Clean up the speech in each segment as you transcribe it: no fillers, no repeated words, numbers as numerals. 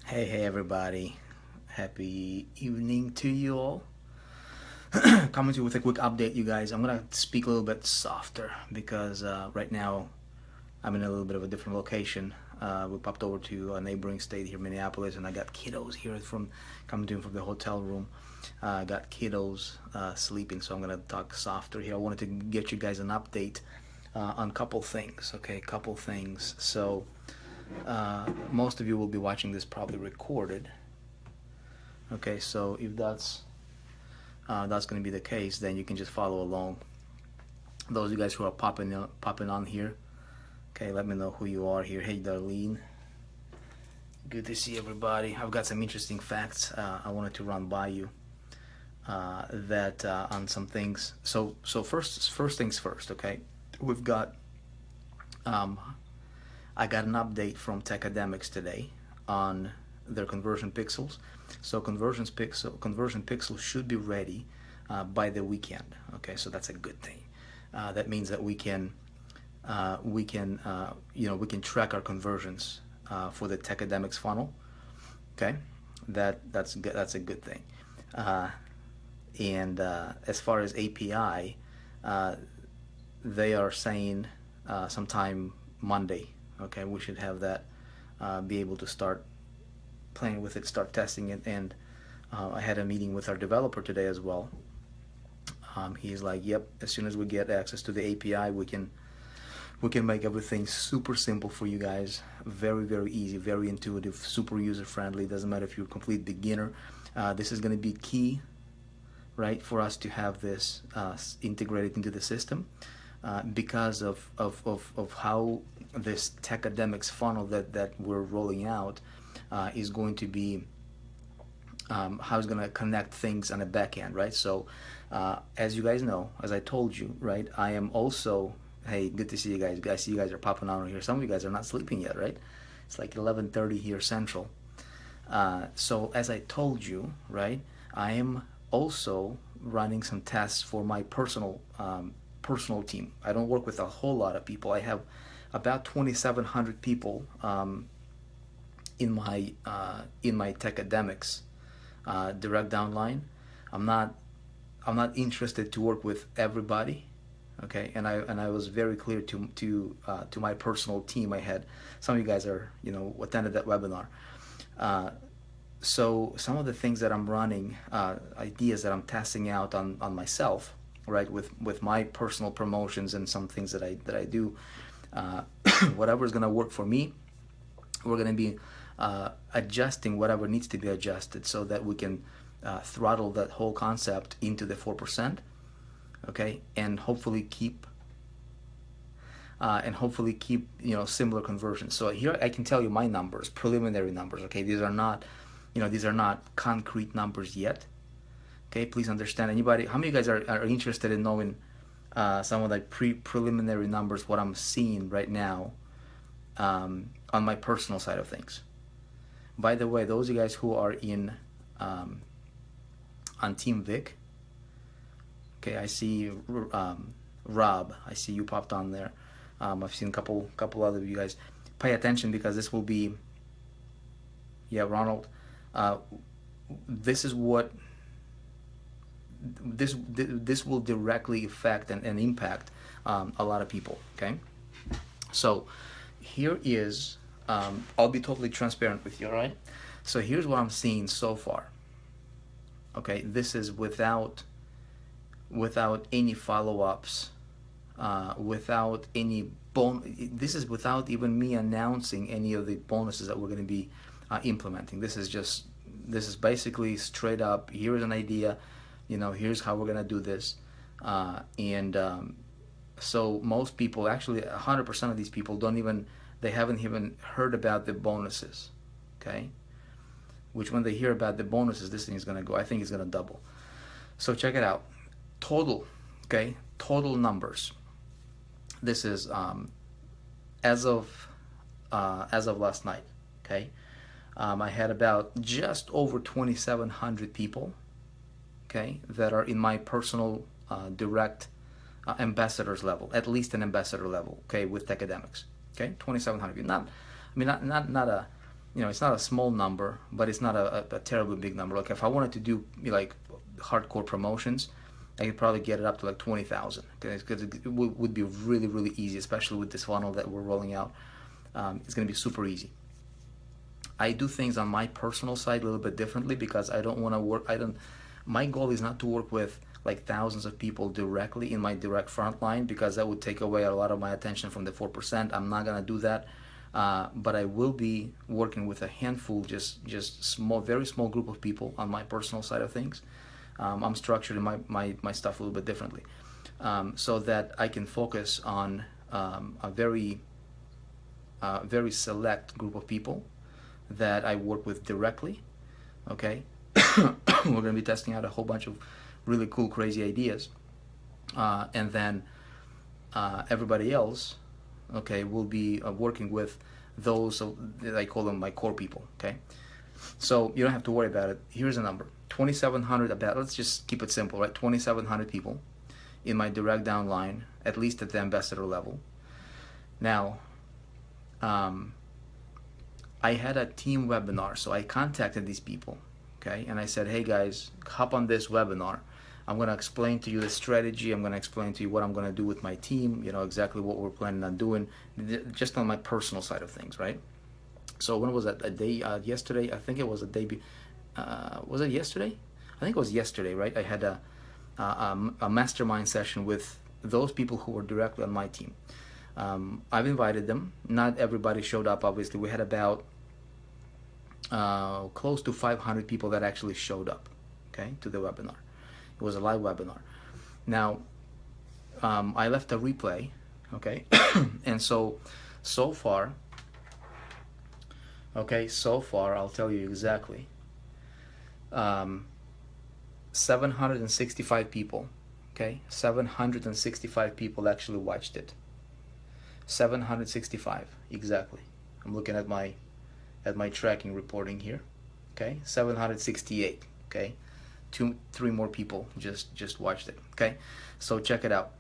Hey everybody. Happy evening to you all. Coming to you with a quick update, you guys. I'm gonna speak a little bit softer because right now I'm in a little bit of a different location. We popped over to a neighboring state here, Minneapolis, and I got kiddos here from coming to from the hotel room. I got kiddos sleeping, so I'm gonna talk softer here. I wanted to get you guys an update on a couple things. Okay, couple things. So most of you will be watching this probably recorded. Okay, so if that's going to be the case, then you can just follow along. Those of you guys who are popping on here, okay, let me know who you are here. Hey, Darlene, good to see everybody. I've got some interesting facts I wanted to run by you that on some things. So first things first, okay. We've got I got an update from Techademics today on their conversion pixels. So conversion pixels should be ready by the weekend. Okay, so that's a good thing. That means that we can we can track our conversions for the Techademics funnel. Okay, that's a good thing. And as far as API, they are saying sometime Monday. Okay, we should have that, be able to start playing with it, start testing it. And I had a meeting with our developer today as well. He's like, yep, as soon as we get access to the API, we can make everything super simple for you guys. Very easy, very intuitive, super user friendly. Doesn't matter if you're a complete beginner. This is going to be key, right, for us to have this integrated into the system. Because of how this Techademics funnel that we're rolling out is going to be, how it's going to connect things on the back end, right? So as you guys know, as I told you, right, I am also, hey, good to see you guys. I see you guys are popping on here. Some of you guys are not sleeping yet, right? It's like 11:30 here Central. So as I told you, right, I am also running some tests for my personal team. I don't work with a whole lot of people. I have about 2,700 people in my Techademics direct downline. I'm not interested to work with everybody. Okay, and I was very clear to my personal team. I had some of you guys are attended that webinar. So some of the things that I'm running, ideas that I'm testing out on myself, right, with my personal promotions and some things that I do, whatever is going to work for me, we're going to be adjusting whatever needs to be adjusted so that we can throttle that whole concept into the 4%, okay, and hopefully keep similar conversions. So here I can tell you my numbers, preliminary numbers. Okay, these are not concrete numbers yet. Okay, please understand. Anybody, how many of you guys are interested in knowing some of the preliminary numbers, what I'm seeing right now on my personal side of things? By the way, those of you guys who are in on Team Vic, okay, I see Rob, I see you popped on there. I've seen a couple other of you guys. Pay attention because this will be, yeah, Ronald, this is what this will directly affect and impact a lot of people. Okay, so here is I'll be totally transparent with you. All right, so here's what I'm seeing so far. Okay, this is without any follow-ups, without any this is without even me announcing any of the bonuses that we're going to be implementing. This is basically straight up, here is an idea, here's how we're going to do this. So most people, actually 100% of these people they haven't even heard about the bonuses. Okay, which when they hear about the bonuses, this thing is going to go, I think it's going to double. So check it out. Total, okay, total numbers. This is as of last night. Okay, I had about just over 2,700 people, okay, that are in my personal direct ambassadors level, at least an ambassador level, okay, with Techademics. Okay, 2,700. Not it's not a small number, but it's not a terribly big number. Like if I wanted to do like hardcore promotions, I could probably get it up to like 20,000. Okay, because it would be really, really easy, especially with this funnel that we're rolling out. It's going to be super easy. I do things on my personal side a little bit differently because I don't want to work. My goal is not to work with like thousands of people directly in my direct front line, because that would take away a lot of my attention from the 4%. I'm not going to do that. But I will be working with a handful, just small, very small group of people on my personal side of things. I'm structuring my stuff a little bit differently, so that I can focus on a very select group of people that I work with directly. Okay, we're going to be testing out a whole bunch of really cool, crazy ideas, and then everybody else, okay, will be working with those, I call them my core people. Okay, so you don't have to worry about it. Here's a number: 2,700. About, let's just keep it simple, right? 2,700 people in my direct downline, at least at the ambassador level. Now, I had a team webinar, so I contacted these people, okay, and I said, hey guys, hop on this webinar. I'm going to explain to you the strategy. I'm going to explain to you what I'm going to do with my team, exactly what we're planning on doing, just on my personal side of things, right? So when was that? A day, yesterday? I think it was a day, was it yesterday? I think it was yesterday, right? I had a mastermind session with those people who were directly on my team. I've invited them. Not everybody showed up, obviously. We had about close to 500 people that actually showed up, okay, to the webinar. It was a live webinar. Now, I left a replay, okay, and so far, I'll tell you exactly, 765 people, okay, 765 people actually watched it. 765 exactly. I'm looking at my tracking reporting here. Okay, 768. Okay, 2-3 more people just watched it. Okay, so check it out.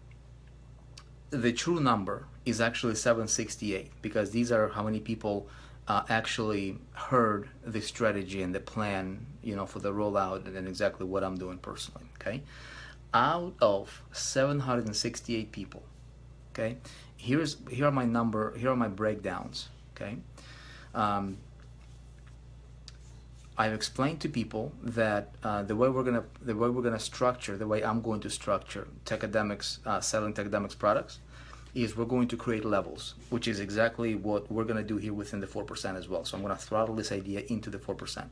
The true number is actually 768, because these are how many people actually heard the strategy and the plan, for the rollout, and then exactly what I'm doing personally. Okay, out of 768 people, okay, here are my breakdowns. Okay, I've explained to people that the way I'm going to structure Techademics, selling Techademics products, is we're going to create levels, which is exactly what we're going to do here within the 4% as well. So I'm going to throttle this idea into the 4%.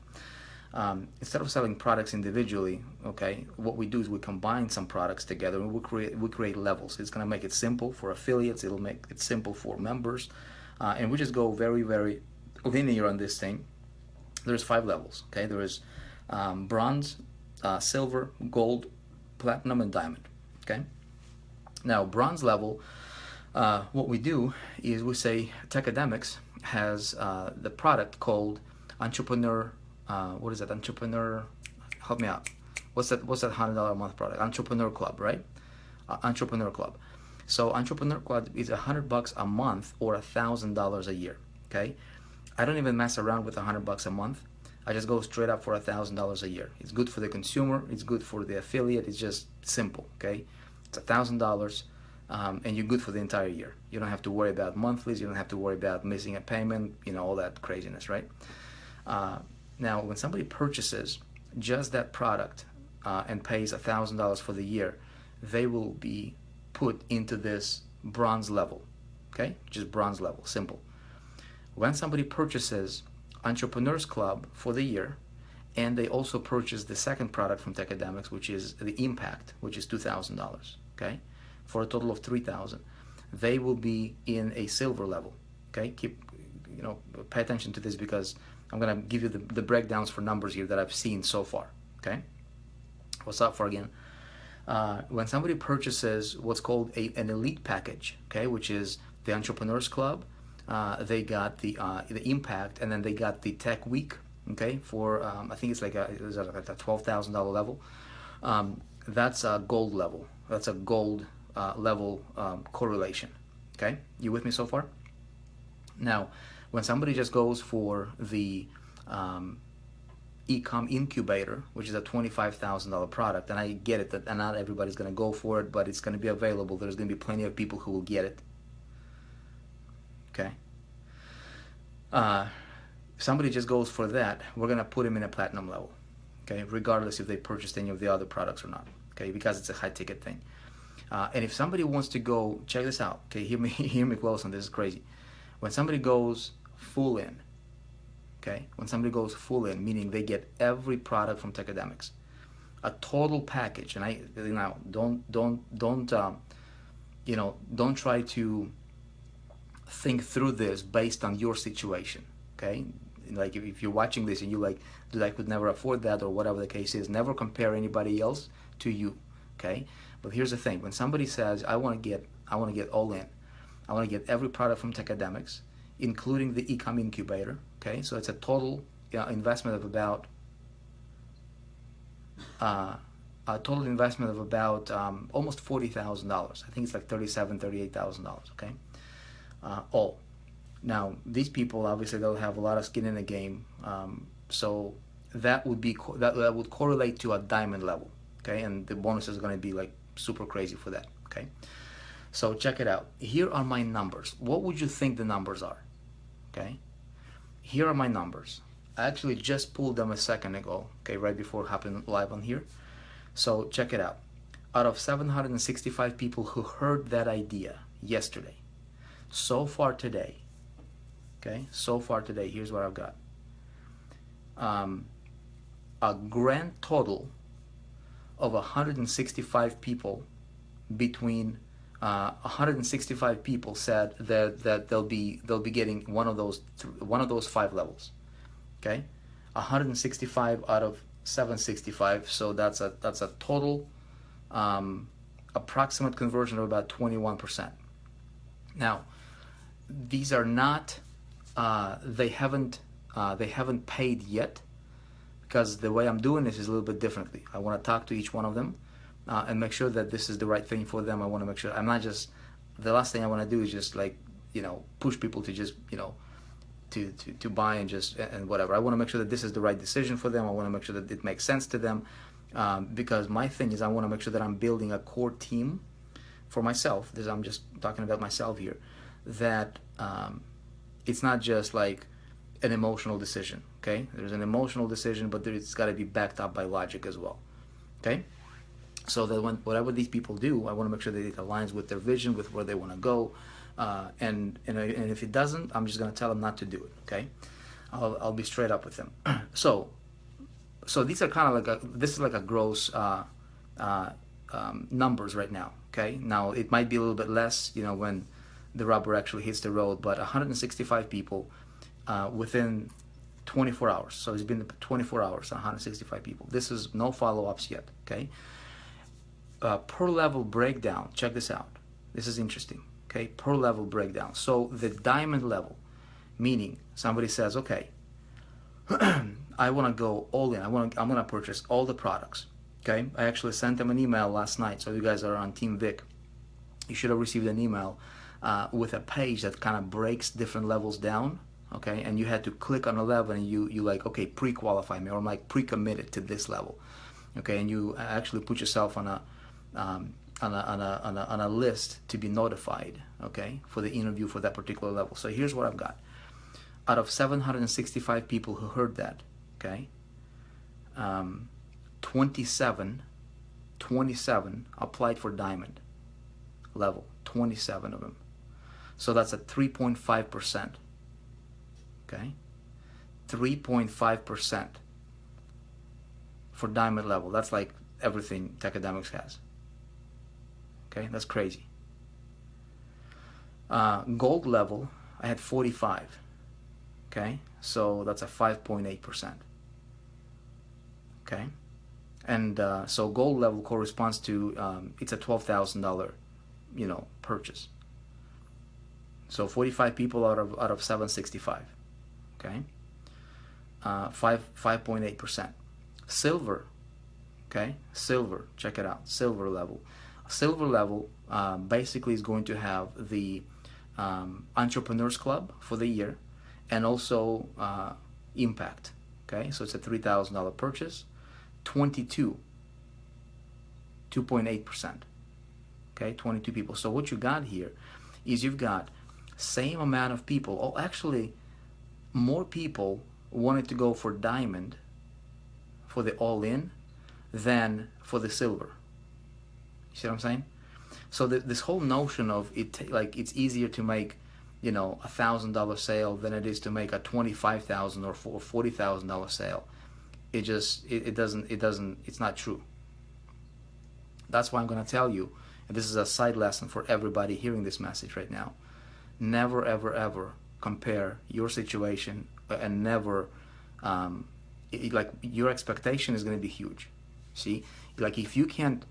Instead of selling products individually, okay, what we do is we combine some products together and we create levels. It's going to make it simple for affiliates. It'll make it simple for members, and we just go very, very linear on this thing. There's 5 levels. Okay, there is bronze, silver, gold, platinum, and diamond. Okay. Now, bronze level, what we do is we say Techademics has the product called Entrepreneur. What is that? Entrepreneur. Help me out. What's that $100 a month product? Entrepreneur Club, right? Entrepreneur Club. So Entrepreneur Club is $100 a month or $1,000 a year. Okay. I don't even mess around with $100 a month. I just go straight up for $1,000 a year. It's good for the consumer. It's good for the affiliate. It's just simple. Okay. It's $1,000. And you're good for the entire year. You don't have to worry about monthlies. You don't have to worry about missing a payment, all that craziness, right? Now, when somebody purchases just that product and pays $1,000 for the year, they will be put into this bronze level, okay? Just bronze level, simple. When somebody purchases Entrepreneurs Club for the year, and they also purchase the second product from Techademics, which is the Impact, which is $2,000, okay? For a total of $3,000, they will be in a silver level. Okay, pay attention to this, because I'm gonna give you the breakdowns for numbers here that I've seen so far. Okay, what's up for again? When somebody purchases what's called an elite package, okay, which is the Entrepreneurs Club, they got the Impact, and then they got the Tech Week. Okay, for I think it's like a $12,000 level. That's a gold level. That's a gold level correlation. Okay, you with me so far? Now, When somebody just goes for the Ecom Incubator, which is a $25,000 product, and I get it that not everybody's going to go for it, but it's going to be available. There's going to be plenty of people who will get it. Okay. If somebody just goes for that, we're going to put them in a platinum level. Okay, regardless if they purchased any of the other products or not. Okay, because it's a high ticket thing. And if somebody wants to go, check this out. Okay, hear me close on this. Is crazy. When somebody goes full in, okay, when somebody goes full in, meaning they get every product from Techademics, a total package. And don't try to think through this based on your situation. Okay, like if you're watching this and you like, dude, I could never afford that, or whatever the case is, never compare anybody else to you. Okay, but here's the thing: when somebody says, I want to get all in, I want to get every product from Techademics, including the Ecom Incubator. Okay, so it's a total investment of about almost $40,000. I think it's like $38,000. Okay, all. Now these people obviously they'll have a lot of skin in the game, so that would be that would correlate to a diamond level. Okay, and the bonus is going to be like super crazy for that. Okay, so check it out. Here are my numbers. What would you think the numbers are? Okay, here are my numbers. I actually just pulled them a second ago. Okay, right before hopping live on here. So check it out. Out of 765 people who heard that idea yesterday, so far today. Okay, so far today, here's what I've got. A grand total of 165 people, between 165 people said that they'll be getting one of those 5 levels. Okay, 165 out of 765, so that's a total approximate conversion of about 21%. Now, these are not they haven't paid yet, because the way I'm doing this is a little bit differently. I want to talk to each one of them and make sure that this is the right thing for them. I want to make sure I'm not just, the last thing I want to do is just like, push people to just, to buy and whatever. I want to make sure that this is the right decision for them. I want to make sure that it makes sense to them, because my thing is I want to make sure that I'm building a core team for myself. I'm just talking about myself here, that it's not just like an emotional decision. Okay, there's an emotional decision, but it's got to be backed up by logic as well. Okay, so that whatever these people do, I want to make sure that it aligns with their vision, with where they want to go, and if it doesn't, I'm just going to tell them not to do it. Okay, I'll be straight up with them. So these are kind of like this is like a gross numbers right now. Okay, now it might be a little bit less, when the rubber actually hits the road, but 165 people within 24 hours. So it's been 24 hours, 165 people. This is no follow-ups yet. Okay, per level breakdown. Check this out. This is interesting. Okay, per level breakdown. So the diamond level, meaning somebody says, okay, I want to go all in. I'm going to purchase all the products. Okay, I actually sent them an email last night. So you guys are on Team Vic, you should have received an email with a page that kind of breaks different levels down. Okay, and you had to click on a level and you like, okay, pre-qualify me, or I'm like pre-committed to this level. Okay, and you actually put yourself on a list to be notified, okay, for the interview for that particular level. So here's what I've got. Out of 765 people who heard that, okay, 27 applied for diamond level, 27 of them. So that's a 3.5%. Okay, 3.5% for diamond level. That's like everything Techademics has. Okay, that's crazy. Gold level, I had 45. Okay, so that's a 5.8%. Okay, and so gold level corresponds to it's a $12,000, purchase. So 45 people out of 765. Okay, 5.8%. Silver, okay, silver. Check it out. Silver level. Silver level basically is going to have the Entrepreneurs Club for the year, and also impact. Okay, so it's a $3,000 purchase, 2.8%. Okay, 22 people. So what you got here is you've got same amount of people. Oh, actually, more people wanted to go for diamond for the all-in than for the silver. You see what I'm saying? So this whole notion of it, like it's easier to make, you know, $1,000 sale than it is to make a $25,000 or $40,000 sale. It's not true. That's why I'm going to tell you, and this is a side lesson for everybody hearing this message right now. Never, ever, ever compare your situation, and never, like your expectation is going to be huge. See, like if you cannot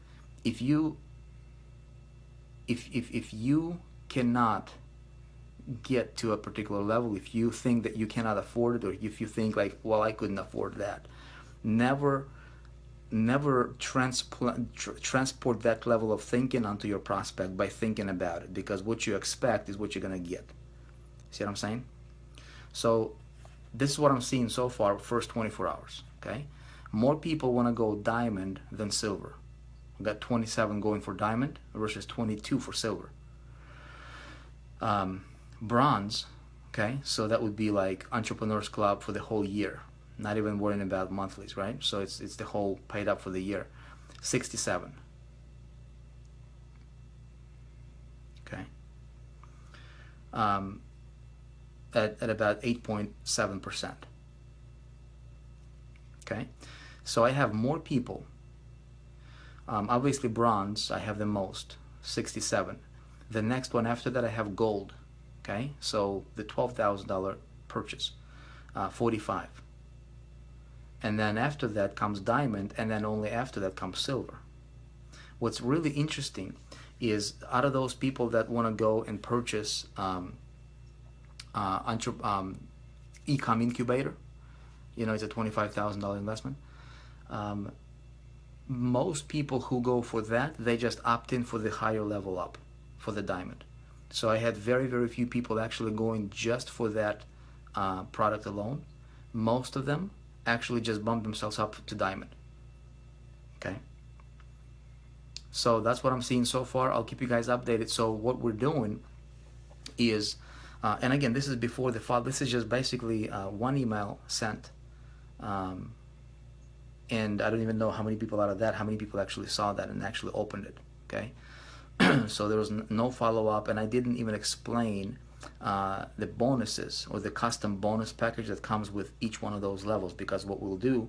get to a particular level, if you think that you cannot afford it, or if you think like, well, I couldn't afford that, never transport that level of thinking onto your prospect by thinking about it, because what you expect is what you're going to get. See what I'm saying? So this is what I'm seeing so far, first 24 hours. Okay, more people want to go diamond than silver. We got 27 going for diamond versus 22 for silver. Bronze, okay, so that would be like Entrepreneurs Club for the whole year, not even worrying about monthlies, right? So it's the whole paid up for the year, 67. Okay, at about 8.7%. Okay, so I have more people. Obviously bronze, I have the most, 67. The next one after that I have gold. Okay, so the $12,000 purchase, 45. And then after that comes diamond, and then only after that comes silver. What's really interesting is out of those people that want to go and purchase Ecom Incubator, you know, it's a $25,000 investment. Most people who go for that, they just opt in for the higher level up, for the diamond. So I had very, very few people actually going just for that product alone. Most of them actually just bumped themselves up to diamond. Okay, so that's what I'm seeing so far. I'll keep you guys updated. So what we're doing is, and again, this is before the file. This is just basically one email sent, and I don't even know how many people out of that, how many people actually saw that and actually opened it. Okay, so there was no follow-up, and I didn't even explain the bonuses or the custom bonus package that comes with each one of those levels, because what we'll do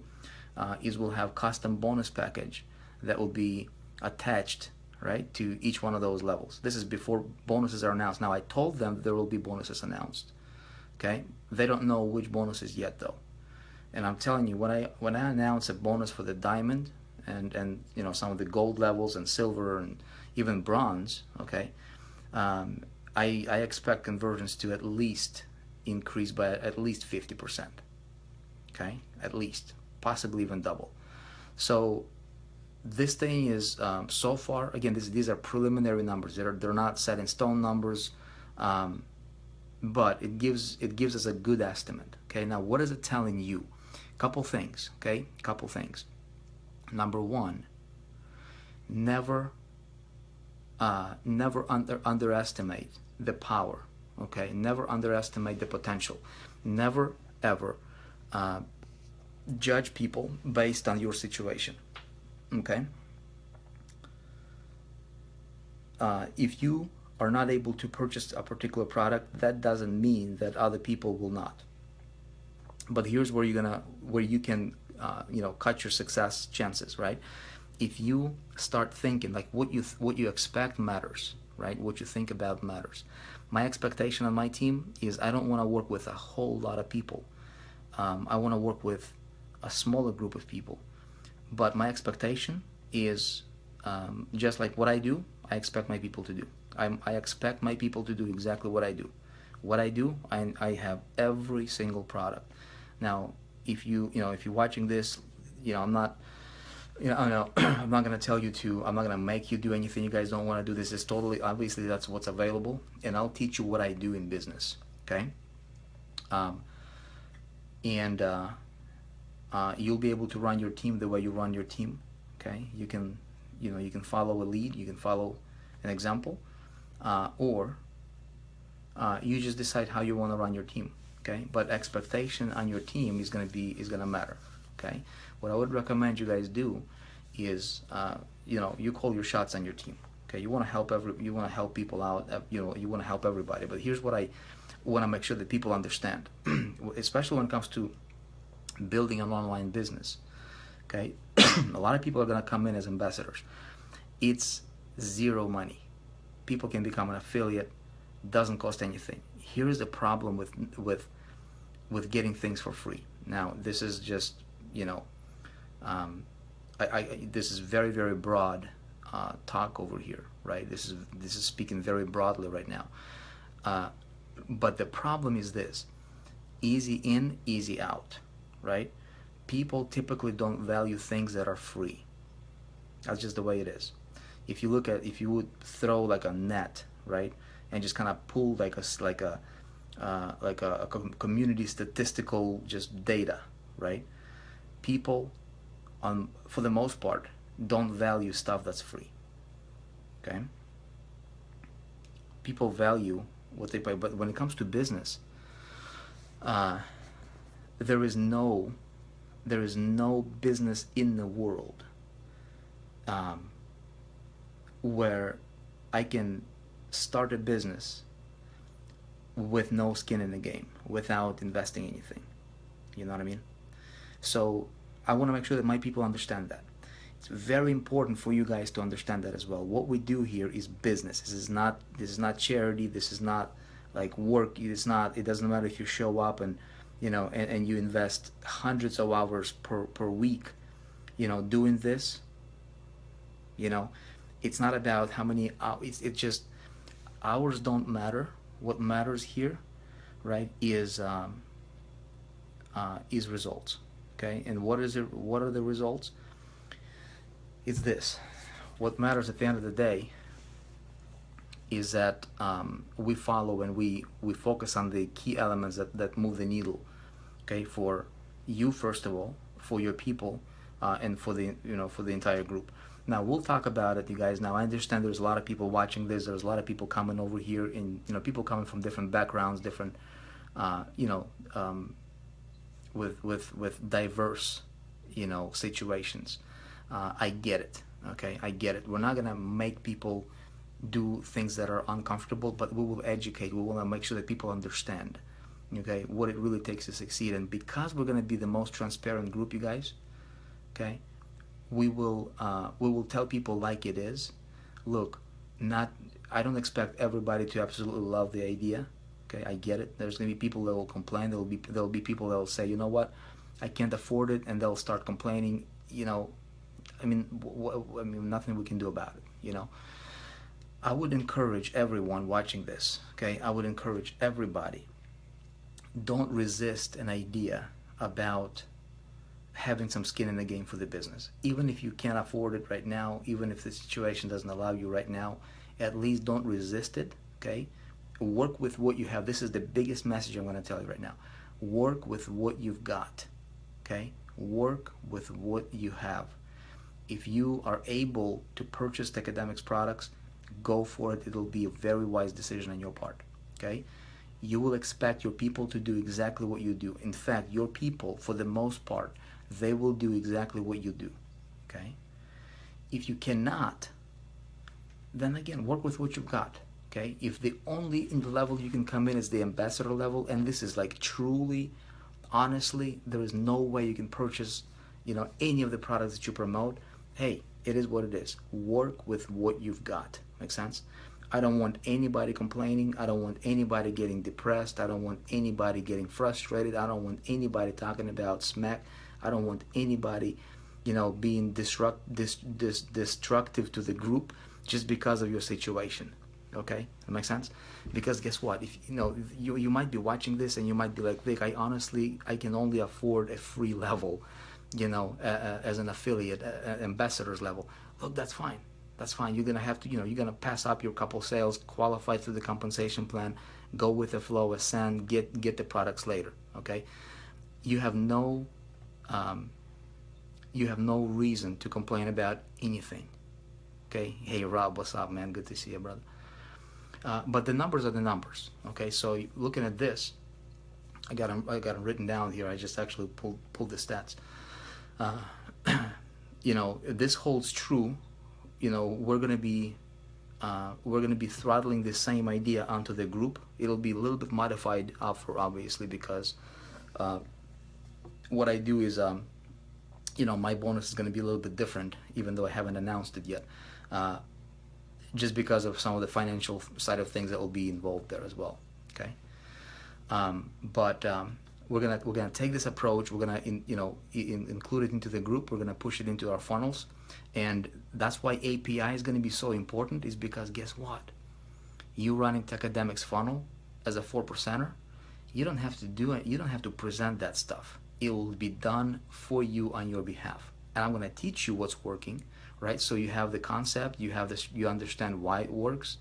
is we'll have custom bonus package that will be attached, right, to each one of those levels. This is before bonuses are announced. Now I told them there will be bonuses announced. Okay, they don't know which bonuses yet though, and I'm telling you, when I announce a bonus for the diamond and you know, some of the gold levels and silver and even bronze, okay, I expect conversions to at least increase by at least 50%. Okay, at least, possibly even double. So this thing is so far, again, these are preliminary numbers. They're not set in stone numbers, but it gives us a good estimate. Okay, now what is it telling you? Couple things. Okay, couple things. Number one, never underestimate the power. Okay, never underestimate the potential. Never ever judge people based on your situation. Okay, if you are not able to purchase a particular product, that doesn't mean that other people will not. But here's where you can you know, cut your success chances, right? If you start thinking like what you expect matters, right? What you think about matters. My expectation on my team is I don't want to work with a whole lot of people. I want to work with a smaller group of people. But my expectation is just like what I do, I expect my people to do. I expect my people to do exactly what I do. What I do, I have every single product. Now, if you're watching this, you know, I'm not going to tell you to, I'm not going to make you do anything you guys don't want to do. This is totally, obviously that's what's available, and I'll teach you what I do in business, okay? um, and you'll be able to run your team the way you run your team. Okay, you can follow a lead, you can follow an example, or you just decide how you want to run your team. Okay, but expectation on your team is gonna matter. Okay, what I would recommend you guys do is you call your shots on your team. Okay, you want to help people out. You want to help everybody. But here's what I want to make sure that people understand, especially when it comes to building an online business. Okay, a lot of people are gonna come in as ambassadors. It's zero money. People can become an affiliate. Doesn't cost anything. Here is the problem with getting things for free. Now, this is just this is very, very broad talk over here, right? This is speaking very broadly right now. But the problem is this: easy in, easy out, right? People typically don't value things that are free. That's just the way it is. If you would throw like a net, right, and just kind of pull like a community statistical just data, right? People, for the most part, don't value stuff that's free. Okay. People value what they pay, but when it comes to business, there is no business in the world where I can start a business with no skin in the game, without investing anything. You know what I mean? So I want to make sure that my people understand that. It's very important for you guys to understand that as well. What we do here is business. This is not charity. This is not like work. It doesn't matter if you show up and and you invest hundreds of hours per week, doing this. It's not about how many hours. It's just hours don't matter. What matters here, right, is results. Okay, and what are the results? It's this. What matters at the end of the day is that we follow and we focus on the key elements that move the needle. Okay, for you first of all, for your people, and for the entire group. Now we'll talk about it, you guys. Now I understand there's a lot of people watching this. There's a lot of people coming over here, and people coming from different backgrounds, different, with diverse, situations. I get it. Okay, I get it. We're not gonna make people do things that are uncomfortable, but we will educate. We will make sure that people understand, okay, what it really takes to succeed. And because we're gonna be the most transparent group, you guys, okay, we will tell people like it is. Look, I don't expect everybody to absolutely love the idea. Okay, I get it. There's gonna be people that will complain. There'll be people that will say, you know what, I can't afford it, and they'll start complaining. I mean, nothing we can do about it. I would encourage everyone watching this. Okay, I would encourage everybody. Don't resist an idea about having some skin in the game for the business. Even if you can't afford it right now, even if the situation doesn't allow you right now, at least don't resist it. Okay, work with what you have. This is the biggest message I'm going to tell you right now. Work with what you've got. Okay, work with what you have. If you are able to purchase Techademics products, go for it. It'll be a very wise decision on your part. Okay, you will expect your people to do exactly what you do. In fact, your people, for the most part, they will do exactly what you do. Okay, if you cannot, then again, work with what you've got. Okay, if the only level you can come in is the ambassador level, and this is like truly, honestly, there is no way you can purchase any of the products that you promote. Hey, it is what it is. Work with what you've got. Make sense? I don't want anybody complaining. I don't want anybody getting depressed. I don't want anybody getting frustrated. I don't want anybody talking about smack. I don't want anybody, being destructive to the group just because of your situation. Okay, that makes sense? Because guess what? If you might be watching this and you might be like, Vic, I can only afford a free level, as an affiliate, ambassador's level. Look, that's fine. That's fine. You're gonna have to, you're gonna pass up your couple sales, qualify through the compensation plan, go with the flow, ascend, get the products later. Okay, you have no reason to complain about anything. Okay, hey Rob, what's up, man? Good to see you, brother. But the numbers are the numbers. Okay, so looking at this, I got them written down here. I just actually pulled the stats. This holds true. We're gonna be throttling the same idea onto the group. It'll be a little bit modified for obviously because what I do is my bonus is gonna be a little bit different, even though I haven't announced it yet. Just because of some of the financial side of things that will be involved there as well. Okay, but we're gonna take this approach. We're gonna include it into the group. We're gonna push it into our funnels, and that's why API is gonna be so important. Is because guess what? You running Techademic's funnel as a 4%er, you don't have to do it. You don't have to present that stuff. It will be done for you on your behalf, and I'm gonna teach you what's working. Right, so you have the concept, you have this, you understand why it works,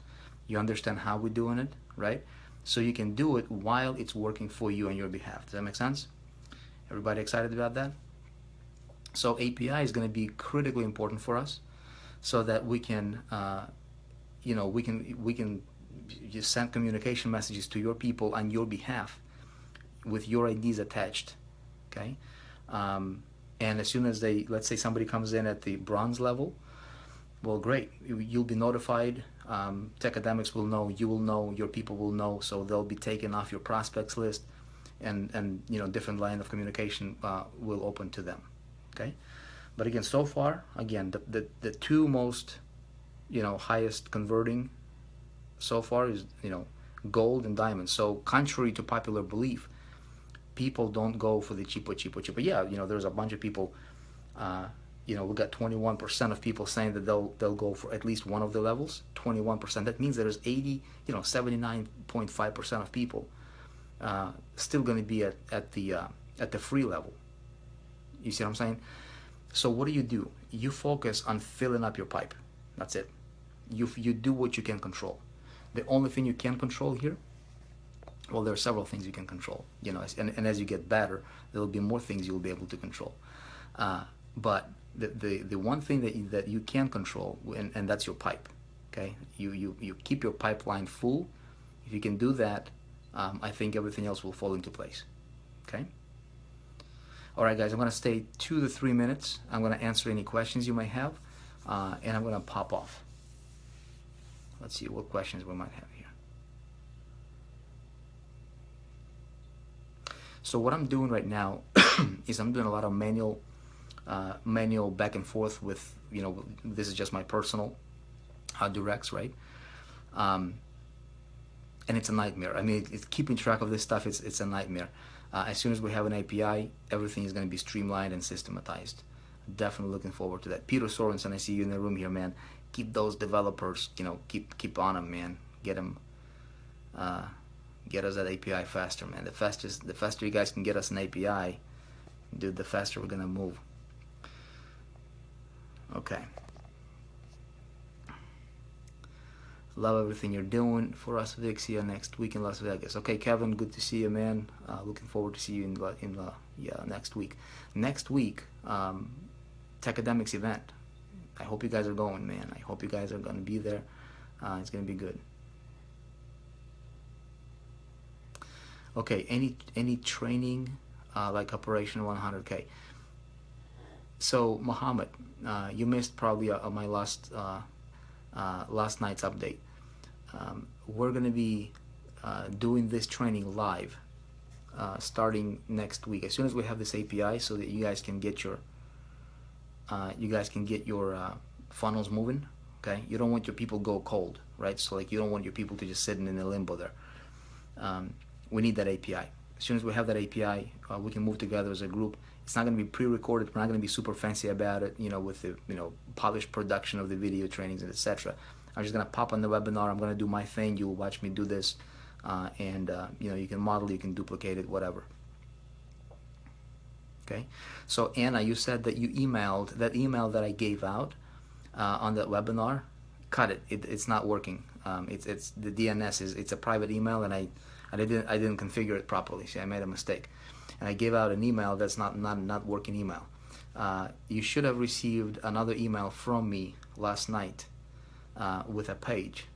you understand how we're doing it, right? So you can do it while it's working for you on your behalf. Does that make sense? Everybody excited about that? So API is going to be critically important for us, so that we can, we can just send communication messages to your people on your behalf, with your IDs attached. Okay. And as soon as let's say somebody comes in at the bronze level, well, great, you'll be notified. Techademics will know, you will know, your people will know, so they'll be taken off your prospects list, and different line of communication will open to them. Okay, but again, so far, the two most highest converting so far is gold and diamond. So contrary to popular belief, people don't go for the cheaper. Yeah, there's a bunch of people. We got 21% of people saying that they'll go for at least one of the levels. 21%. That means there's 79.5% of people still going to be at the free level. You see what I'm saying? So what do? You focus on filling up your pipe. That's it. You do what you can control. The only thing you can control here. Well, there are several things you can control, and as you get better, there will be more things you'll be able to control. But the one thing that you can control, and that's your pipe. Okay, you keep your pipeline full. If you can do that, I think everything else will fall into place. Okay. All right, guys, I'm gonna stay 2 to 3 minutes. I'm gonna answer any questions you may have, and I'm gonna pop off. Let's see what questions we might have here. So what I'm doing right now is I'm doing a lot of manual back and forth with, this is just my personal directs, right? And it's a nightmare. I mean, it's keeping track of this stuff, it's a nightmare. As soon as we have an API, everything is going to be streamlined and systematized. Definitely looking forward to that. Peter Sorensen, I see you in the room here, man. Keep those developers, keep on them, man. Get them. Get us that API faster, man. The faster you guys can get us an API, dude, the faster we're gonna move. Okay. Love everything you're doing for us, Vic. See you next week in Las Vegas. Okay, Kevin, good to see you, man. Looking forward to see you in next week. Next week, Techademics event. I hope you guys are going, man. I hope you guys are gonna be there. It's gonna be good. Okay, any training like Operation 100K? So Muhammad, you missed probably my last night's update. We're gonna be doing this training live starting next week. As soon as we have this API, so that you guys can get your funnels moving. Okay, you don't want your people go cold, right? So you don't want your people to just sitting in a limbo there. We need that API. As soon as we have that API, we can move together as a group. It's not going to be pre-recorded. We're not going to be super fancy about it, with the polished production of the video trainings and etc. I'm just going to pop on the webinar. I'm going to do my thing. You'll watch me do this, and you can model, you can duplicate it, whatever. Okay. So Anna, you said that you emailed that email that I gave out on that webinar. Cut it. It's not working. It's the DNS is it's a private email, and I didn't configure it properly. See, I made a mistake, and I gave out an email that's not working email. You should have received another email from me last night with a page,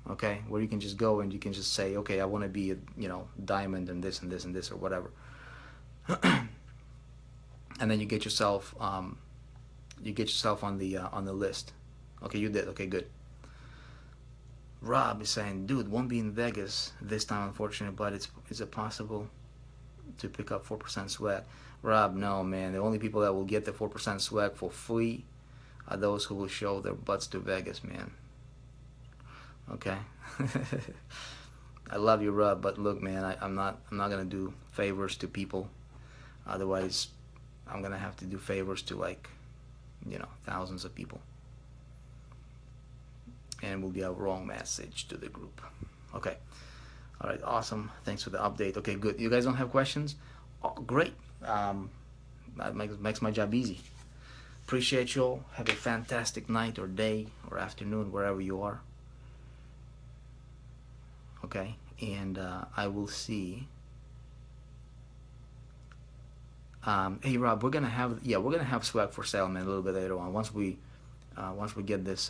okay, where you can just go and you can just say, okay, I want to be a, diamond and this and this and this or whatever. And then you get yourself on the list. Okay, you did. Okay, good. Rob is saying, dude, won't be in Vegas this time, unfortunately, but is it possible to pick up 4% swag? Rob, no, man. The only people that will get the 4% swag for free are those who will show their butts to Vegas, man. Okay. I love you, Rob, but look, man, I'm not gonna do favors to people. Otherwise, I'm gonna have to do favors to, like, thousands of people, and it will be a wrong message to the group. Okay. All right. Awesome. Thanks for the update. Okay, good. You guys don't have questions? Oh, great. That makes my job easy. Appreciate you all. Have a fantastic night or day or afternoon, wherever you are. Okay, and I will see. Hey Rob, we're gonna have swag for sale, man, a little bit later on. Once we get this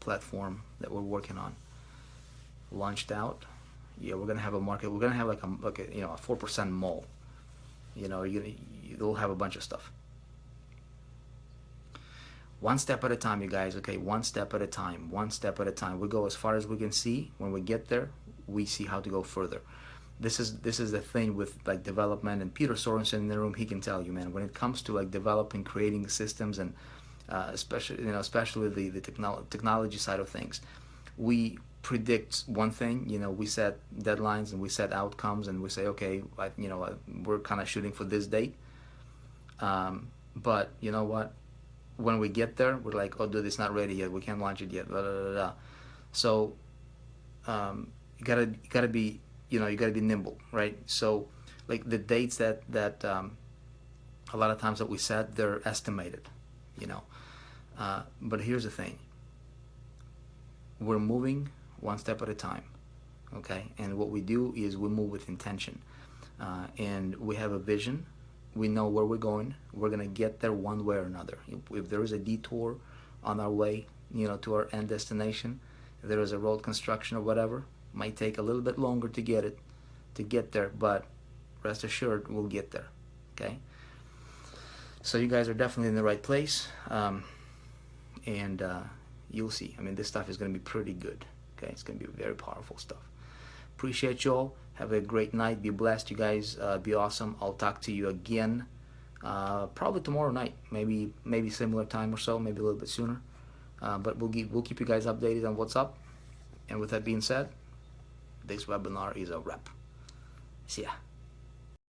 platform that we're working on launched out, yeah, we're gonna have a market. We're gonna have like a 4% mall. You'll have a bunch of stuff. One step at a time, you guys. Okay, one step at a time. One step at a time. We go as far as we can see. When we get there, we see how to go further. This is the thing with like development, and Peter Sorensen in the room, he can tell you, man, when it comes to like developing, creating systems, and especially the technology side of things, we predict one thing. We set deadlines and we set outcomes, and we say, okay, we're kind of shooting for this date, but you know what, when we get there, we're like, oh dude, it's not ready yet, we can't launch it yet, blah, blah, blah, blah. So you gotta be nimble, right? So like the dates that a lot of times that we set, they're estimated, but here's the thing, we're moving one step at a time, okay? And what we do is we move with intention, and we have a vision. We know where we're going. We're gonna get there one way or another. If there is a detour on our way, to our end destination, if there is a road construction or whatever, might take a little bit longer to get there, but rest assured we'll get there. Okay, so you guys are definitely in the right place, and you'll see. I mean, this stuff is going to be pretty good. Okay, it's going to be very powerful stuff. Appreciate you all. Have a great night. Be blessed, you guys. Be awesome. I'll talk to you again probably tomorrow night, maybe similar time or so, maybe a little bit sooner, but we'll keep you guys updated on what's up. And with that being said, this webinar is a wrap. See ya.